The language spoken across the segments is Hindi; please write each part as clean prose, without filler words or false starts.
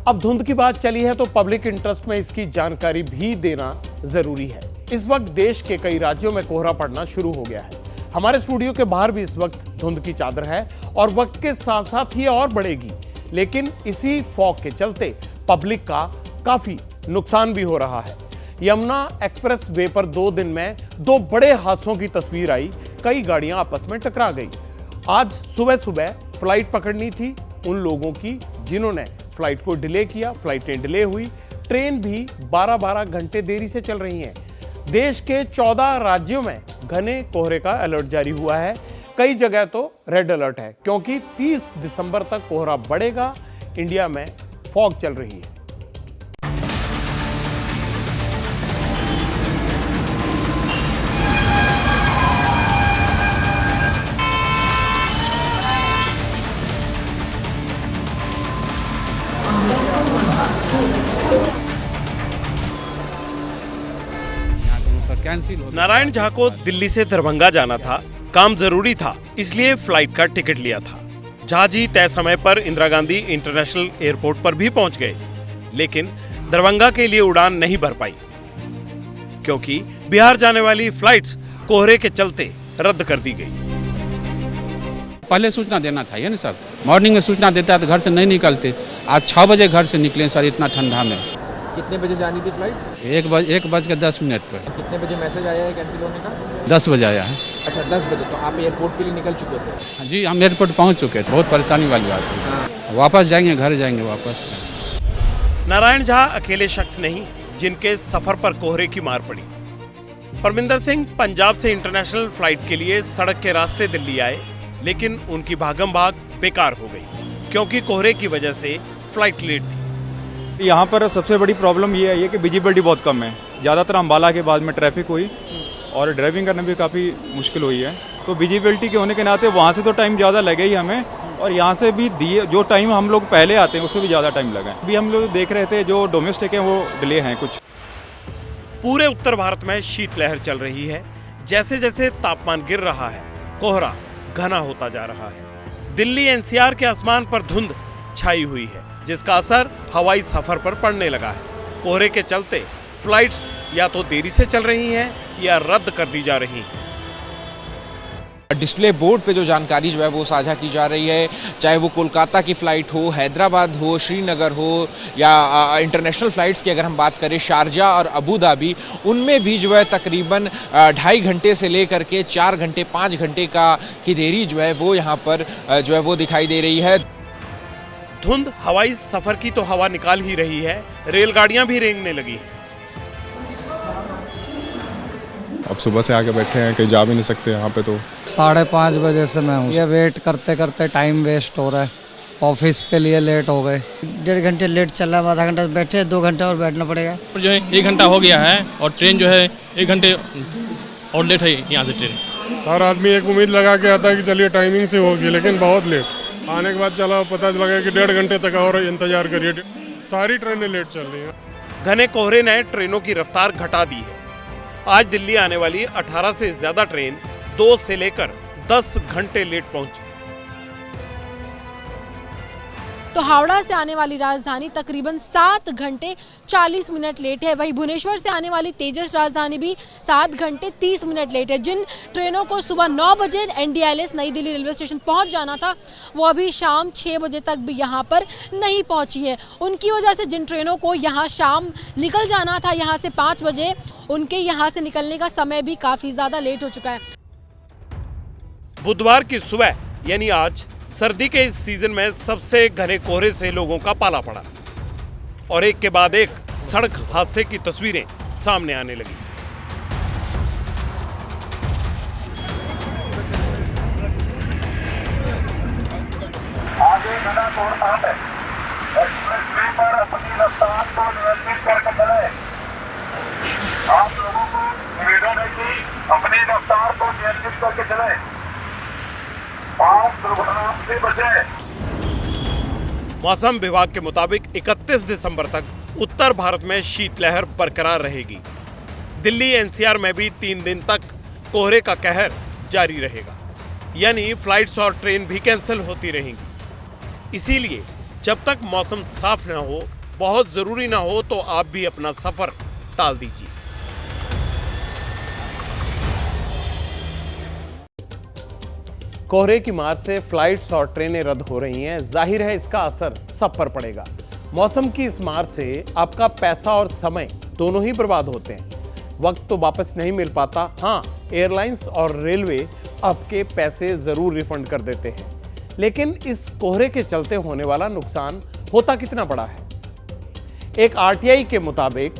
अब धुंध की बात चली है तो पब्लिक इंटरेस्ट में इसकी जानकारी भी देना जरूरी है। इस वक्त देश के कई राज्यों में कोहरा पड़ना शुरू हो गया है। हमारे स्टूडियो के बाहर भी इस वक्त धुंध की चादर है और वक्त के साथ साथ ये और बढ़ेगी। लेकिन इसी फॉग के चलते पब्लिक का काफी नुकसान भी हो रहा है। यमुना एक्सप्रेस वे पर 2 दिन में 2 बड़े हादसों की तस्वीर आई। कई गाड़ियां आपस में टकरा गई। आज सुबह सुबह फ्लाइट पकड़नी थी उन लोगों की जिन्होंने फ्लाइट को डिले किया। फ्लाइटें डिले हुई, ट्रेन भी 12-12 घंटे देरी से चल रही हैं। देश के 14 राज्यों में घने कोहरे का अलर्ट जारी हुआ है। कई जगह तो रेड अलर्ट है क्योंकि 30 दिसंबर तक कोहरा बढ़ेगा। इंडिया में फॉग चल रही है। नारायण झा को दिल्ली से दरभंगा जाना था। काम जरूरी था, इसलिए फ्लाइट का टिकट लिया था। झा जी तय समय पर इंदिरा गांधी इंटरनेशनल एयरपोर्ट पर भी पहुंच गए, लेकिन दरभंगा के लिए उड़ान नहीं भर पाई क्योंकि बिहार जाने वाली फ्लाइट्स कोहरे के चलते रद्द कर दी गई। पहले सूचना देना था ये ना सर, मॉर्निंग में सूचना देता तो घर से नहीं निकलते। आज 6 बजे घर से निकले सर, इतना ठंडा में। कितने बजे जानी थी फ्लाइट? 1:10 पर। कितने बजे मैसेज आया है कैंसिल होने का? 10 बजे आया है। अच्छा 10 बजे, तो आप एयरपोर्ट के लिए निकल चुके थे? जी हम एयरपोर्ट पहुंच चुके थे। बहुत परेशानी वाली बात है। हाँ। वापस जाएंगे, घर जाएंगे वापस। नारायण झा अकेले शख्स नहीं जिनके सफर पर कोहरे की मार पड़ी। परमिंदर सिंह पंजाब से इंटरनेशनल फ्लाइट के लिए सड़क के रास्ते दिल्ली आए, लेकिन उनकी भागम भाग बेकार हो गई क्योंकि कोहरे की वजह से फ्लाइट लेट थी। यहाँ पर सबसे बड़ी प्रॉब्लम ये है कि विजिबिलिटी बहुत कम है। ज़्यादातर अम्बाला के बाद में ट्रैफिक हुई और ड्राइविंग करना भी काफ़ी मुश्किल हुई है। तो विजिबिलिटी के होने के नाते वहाँ से तो टाइम ज़्यादा लगे ही हमें, और यहाँ से भी दिए जो टाइम हम लोग पहले आते हैं उससे भी ज़्यादा टाइम लगा है। अभी हम लोग देख रहे थे जो डोमेस्टिक हैं वो डिले हैं कुछ। पूरे उत्तर भारत में शीतलहर चल रही है। जैसे जैसे तापमान गिर रहा है, कोहरा घना होता जा रहा है। दिल्ली एनसीआर के आसमान पर धुंध छाई हुई है, जिसका असर हवाई सफर पर पड़ने लगा है। कोहरे के चलते फ्लाइट्स या तो देरी से चल रही हैं या रद्द कर दी जा रही हैं। डिस्प्ले बोर्ड पे जो जानकारी जो है वो साझा की जा रही है, चाहे वो कोलकाता की फ़्लाइट हो, हैदराबाद हो, श्रीनगर हो, या इंटरनेशनल फ़्लाइट्स की अगर हम बात करें शारजा और अबू धाबी, उनमें भी जो है तकरीबन 2.5 घंटे से लेकर के 4 घंटे 5 घंटे की देरी जो है वो यहाँ पर जो है वो दिखाई दे रही है। धुंध हवाई सफर की तो हवा निकाल ही रही है, रेलगाड़ियां भी रेंगने लगी हैं। अब सुबह से आके बैठे हैं, कहीं जा भी नहीं सकते यहाँ पे। तो 5:30 बजे से मैं हूँ। ये वेट करते करते टाइम वेस्ट हो रहा है। ऑफिस के लिए लेट हो गए। 1.5 घंटे लेट चल रहा है। आधा घंटा बैठे, 2 घंटा और बैठना पड़ेगा। जो है 1 घंटा हो गया है और ट्रेन जो है 1 घंटे और लेट है यहाँ से ट्रेन। हर आदमी एक उम्मीद लगा के आता है कि चलिए टाइमिंग से होगी, लेकिन बहुत लेट आने के बाद चला पता लगा कि 1.5 घंटे तक और इंतजार करिए। सारी ट्रेनें लेट चल रही हैं। घने कोहरे ने ट्रेनों की रफ्तार घटा दी है। आज दिल्ली आने वाली 18 से ज्यादा ट्रेन 2 से लेकर 10 घंटे लेट पहुंची। तो हावड़ा से आने वाली राजधानी तकरीबन 7 घंटे 40 मिनट लेट है। वहीं भुवनेश्वर से आने वाली तेजस राजधानी भी 7 घंटे 30 मिनट लेट है। जिन ट्रेनों को सुबह 9 बजे NDLS नई दिल्ली रेलवे स्टेशन पहुंच जाना था, वो अभी शाम 6 बजे तक भी यहां पर नहीं पहुंची है। उनकी वजह से जिन ट्रेनों को यहां शाम निकल जाना था यहां से 5 बजे, उनके यहां से निकलने का समय भी काफी ज्यादा लेट हो चुका है। बुधवार की सुबह यानी आज सर्दी के इस सीजन में सबसे घने कोहरे से लोगों का पाला पड़ा और एक के बाद एक सड़क हादसे की तस्वीरें सामने आने लगी। आगे घना कोहरा है। एक्सप्रेसवे पर अपनी रफ्तार को नियंत्रित करके चले। आप लोगों को निवेदन है कि अपनी रफ्तार को नियंत्रित करके चले। मौसम विभाग के मुताबिक 31 दिसंबर तक उत्तर भारत में शीतलहर बरकरार रहेगी। दिल्ली एनसीआर में भी 3 दिन तक कोहरे का कहर जारी रहेगा, यानी फ्लाइट्स और ट्रेन भी कैंसिल होती रहेंगी। इसीलिए जब तक मौसम साफ न हो बहुत ज़रूरी ना हो तो आप भी अपना सफ़र टाल दीजिए। कोहरे की मार से फ्लाइट्स और ट्रेनें रद्द हो रही हैं। जाहिर है इसका असर सब पर पड़ेगा। मौसम की इस मार से आपका पैसा और समय दोनों ही बर्बाद होते हैं। वक्त तो वापस नहीं मिल पाता। हाँ, एयरलाइंस और रेलवे आपके पैसे ज़रूर रिफंड कर देते हैं, लेकिन इस कोहरे के चलते होने वाला नुकसान होता कितना बड़ा है। एक आरटीआई के मुताबिक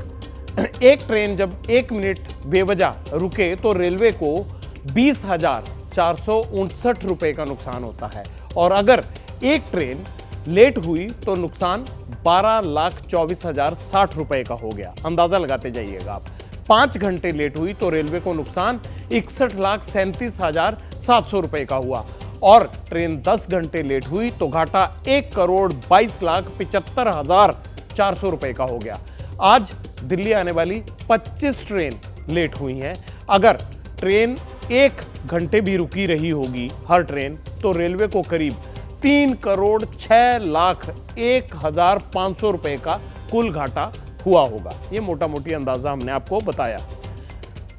एक ट्रेन जब 1 मिनट बेवजह रुके तो रेलवे को 20,459 रुपए का नुकसान होता है, और अगर एक ट्रेन लेट हुई तो नुकसान 12,24,060 रुपए का हो गया। अंदाजा लगाते जाइएगा आप। 5 घंटे लेट हुई तो रेलवे को नुकसान 61,37,700 रुपए का हुआ, और ट्रेन 10 घंटे लेट हुई तो घाटा 1,22,75,400 रुपए का हो गया। आज दिल्ली आने वाली 25 ट्रेन लेट हुई हैं। अगर ट्रेन 1 घंटे भी रुकी रही होगी हर ट्रेन, तो रेलवे को करीब 3,06,01,500 रुपए का कुल घाटा हुआ होगा। ये मोटा मोटी अंदाजा हमने आपको बताया।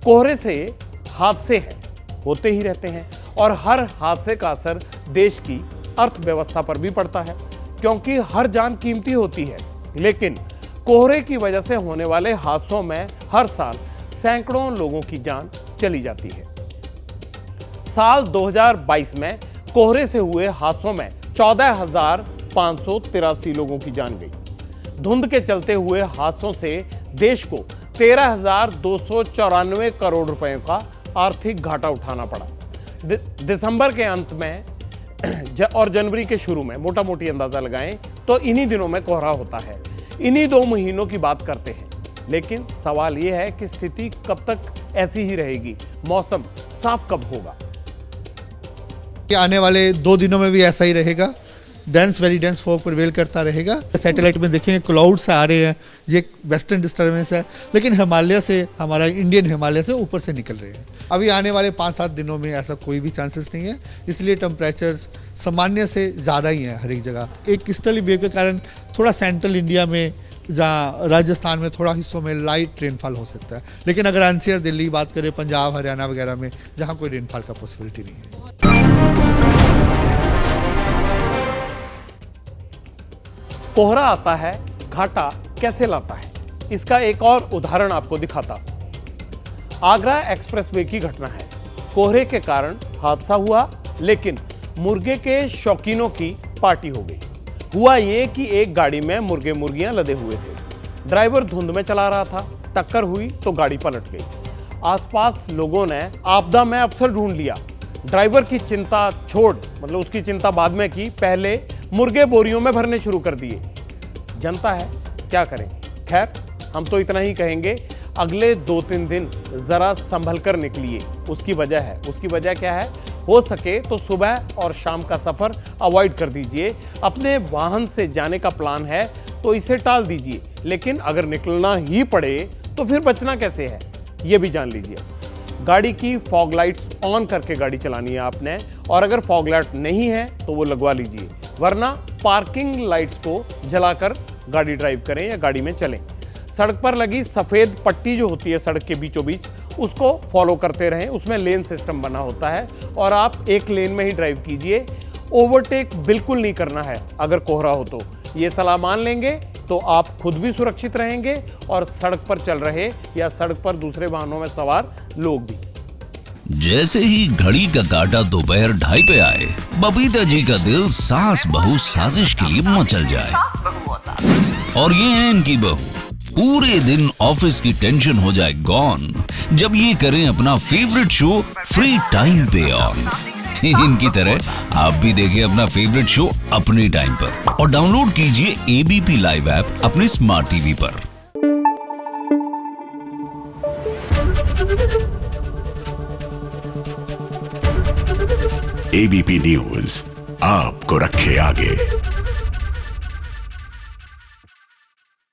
कोहरे से हादसे हैं, होते ही रहते हैं, और हर हादसे का असर देश की अर्थव्यवस्था पर भी पड़ता है, क्योंकि हर जान कीमती होती है। लेकिन कोहरे की वजह से होने वाले हादसों में हर साल सैकड़ों लोगों की जान चली जाती है। साल 2022 में कोहरे से हुए हादसों में 14,583 लोगों की जान गई। धुंध के चलते हुए हादसों से देश को 13,294 करोड़ रुपए का आर्थिक घाटा उठाना पड़ा। दिसंबर के अंत में और जनवरी के शुरू में मोटा मोटी अंदाजा लगाएं तो इन्हीं दिनों में कोहरा होता है। इन्हीं 2 महीनों की बात करते हैं, लेकिन सवाल यह है कि स्थिति कब तक ऐसी ही रहेगी, मौसम साफ कब होगा। आने वाले 2 दिनों में भी ऐसा ही रहेगा। वेरी डेंस फॉग प्रिवेल करता रहेगा। सैटेलाइट में देखेंगे क्लाउड्स आ रहे हैं, ये वेस्टर्न डिस्टर्बेंस है, लेकिन हिमालय से, हमारा इंडियन हिमालय से ऊपर से निकल रहे हैं। अभी आने वाले 5-7 दिनों में ऐसा कोई भी चांसेस नहीं है, इसलिए टेम्परेचर्स सामान्य से ज़्यादा ही हैं हर एक जगह। एक ईस्टर्ली वेव के कारण थोड़ा सेंट्रल इंडिया में, जहाँ राजस्थान में थोड़ा हिस्सों में लाइट रेनफॉल हो सकता है, लेकिन अगर एनसीआर दिल्ली बात करें, पंजाब हरियाणा वगैरह में, जहाँ कोई रेनफॉल का पॉसिबिलिटी नहीं है। कोहरा आता है, घाटा कैसे लाता है, इसका एक और उदाहरण आपको दिखाता हूं। आगरा एक्सप्रेसवे की घटना है। कोहरे के कारण हादसा हुआ, लेकिन मुर्गे के शौकीनों की पार्टी हो गई। हुआ ये कि एक गाड़ी में मुर्गे मुर्गियां लदे हुए थे। ड्राइवर धुंध में चला रहा था, टक्कर हुई तो गाड़ी पलट गई। आसपास लोगों ने आपदा में अफसर ढूंढ लिया। ड्राइवर की चिंता छोड़, मतलब उसकी चिंता बाद में की, पहले मुर्गे बोरियों में भरने शुरू कर दिए। जनता है, क्या करें। खैर, हम तो इतना ही कहेंगे, अगले 2-3 दिन जरा संभल कर निकलिए। उसकी वजह क्या है, हो सके तो सुबह और शाम का सफर अवॉइड कर दीजिए। अपने वाहन से जाने का प्लान है तो इसे टाल दीजिए, लेकिन अगर निकलना ही पड़े तो फिर बचना कैसे है, ये भी जान लीजिए। गाड़ी की फॉग लाइट्स ऑन करके गाड़ी चलानी है आपने, और अगर फॉग लाइट नहीं है तो वो लगवा लीजिए, वरना पार्किंग लाइट्स को जलाकर गाड़ी ड्राइव करें या गाड़ी में चलें। सड़क पर लगी सफ़ेद पट्टी जो होती है सड़क के बीचों बीच, उसको फॉलो करते रहें। उसमें लेन सिस्टम बना होता है और आप एक लेन में ही ड्राइव कीजिए। ओवरटेक बिल्कुल नहीं करना है अगर कोहरा हो तो। ये सलाह मान लेंगे तो आप खुद भी सुरक्षित रहेंगे और सड़क पर चल रहे या सड़क पर दूसरे वाहनों में सवार लोग भी। जैसे ही घड़ी का काटा दोपहर 2:30 पे आए, बबीता जी का दिल सास बहू साजिश के लिए मचल जाए। और ये है इनकी बहू, पूरे दिन ऑफिस की टेंशन हो जाए गॉन जब ये करें अपना फेवरेट शो फ्री टाइम पे ऑन। इनकी तरह आप भी देखें अपना फेवरेट शो अपने टाइम पर और डाउनलोड कीजिए एबीपी लाइव ऐप अपने स्मार्ट टीवी पर। एबीपी न्यूज आपको रखे आगे।